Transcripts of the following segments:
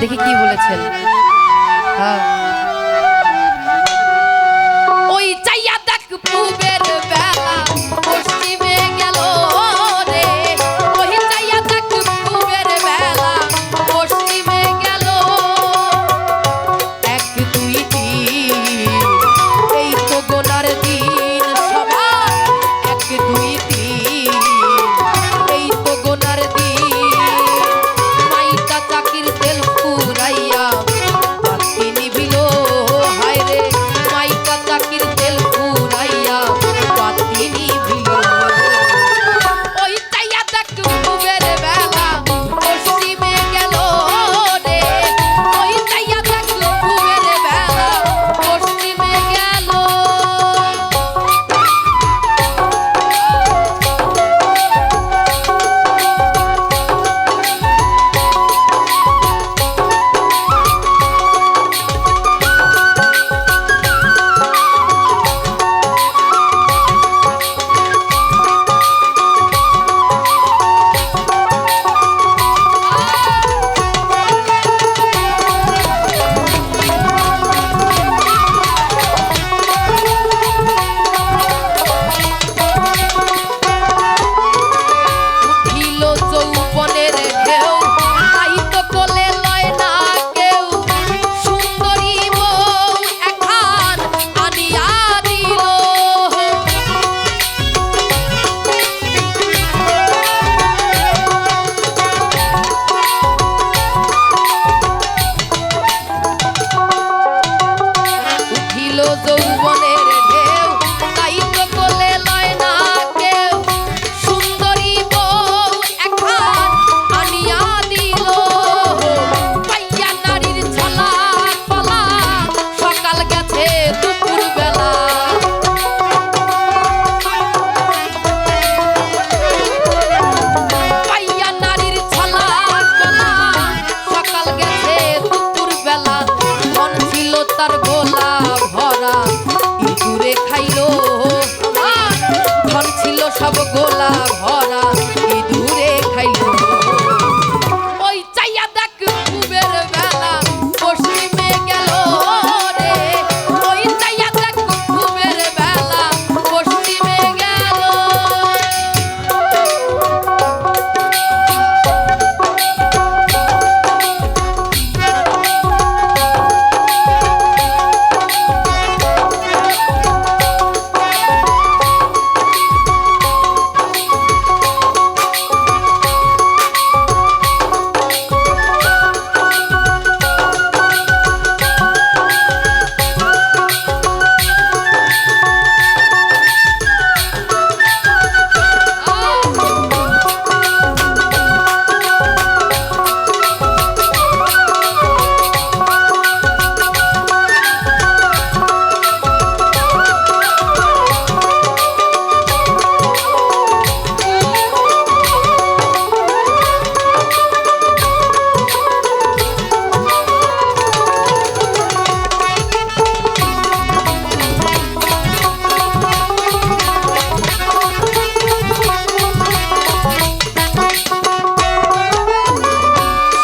দেখি কি বলেছেন। হ্যাঁ, ওই চাইয়া দেখ পূবের বেলা পশ্চিমে গেল রে, ওই চাইয়া দেখ পূবের বেলা পশ্চিমে গেল। এক দুই তিন এই তো গোনার দিন সবার, এক দুই তিন এই তো গোনার দিন। মাইকা চাকির তেল পুরাইয়া বাতি নিভিল, হায় রে মাইকা চাকির তেল পুরাইয়া বাতি নিভিল। ওই চাইয়া দেখ পূবের বেলা পশ্চিমে গেল রে, ওই চাইয়া দেখ পূবের বেলা পশ্চিমে গেল। উঠিল যৌবনের ঢেউ, তাই তো কোলে লয় না কেউ, সুন্দরী বউ একখান আনিয়া দিল। উঠিল যৌবনের ঢেউ, তাই তো কোলে লয় না কেউ, সুন্দরী বউ একখান আনিয়া দিল। পাইয়া নারীর ছলা পালা, সকাল গেছে দুপুর বেলা। পাইয়া নারীর ছলা পালা, সকাল গেছে দুপুর বেলা। মন ছিল তার গোলা ভরা, ইঁদুরে খাইলো আমার। ধন ছিল সব গোলা ভরা, ইঁদুরে খাইলো। ওই চাইয়া দেখ পূবের বেলা পশ্চিমে গেল রে, ওই চাইয়া দেখ পূবের বেলা পশ্চিমে গেল।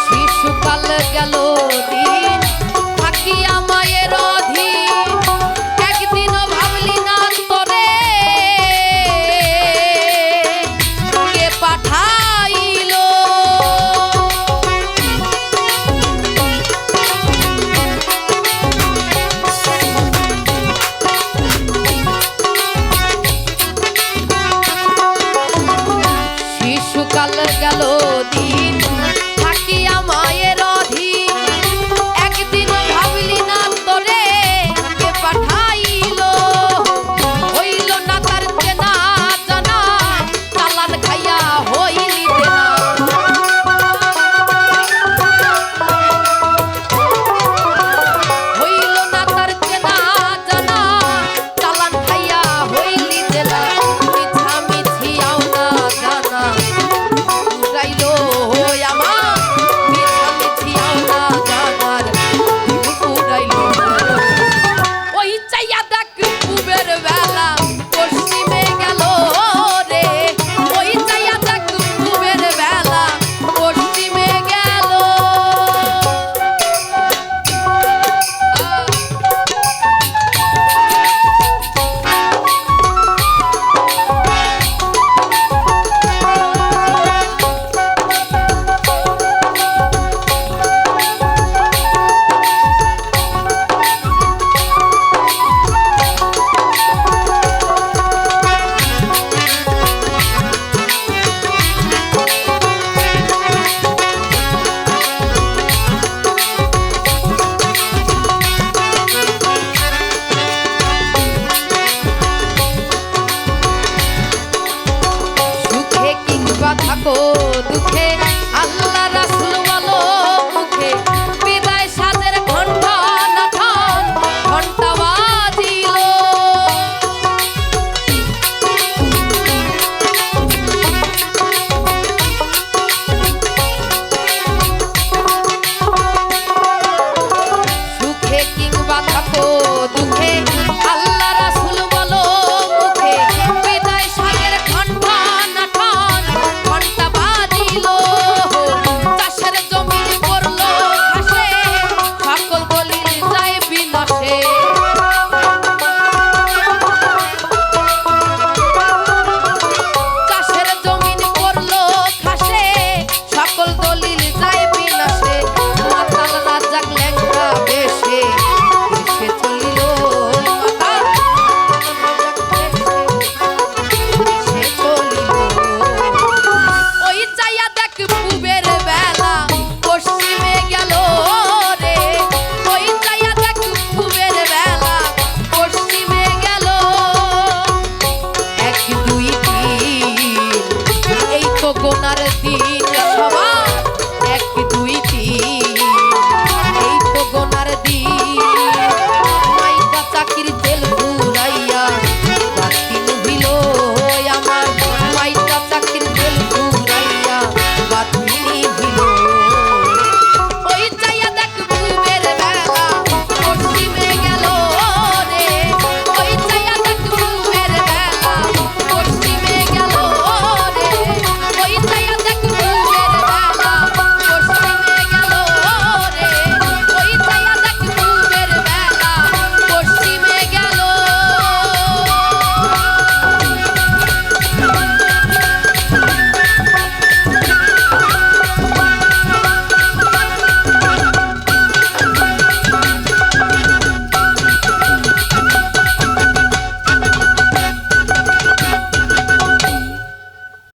শিশুকাল গেল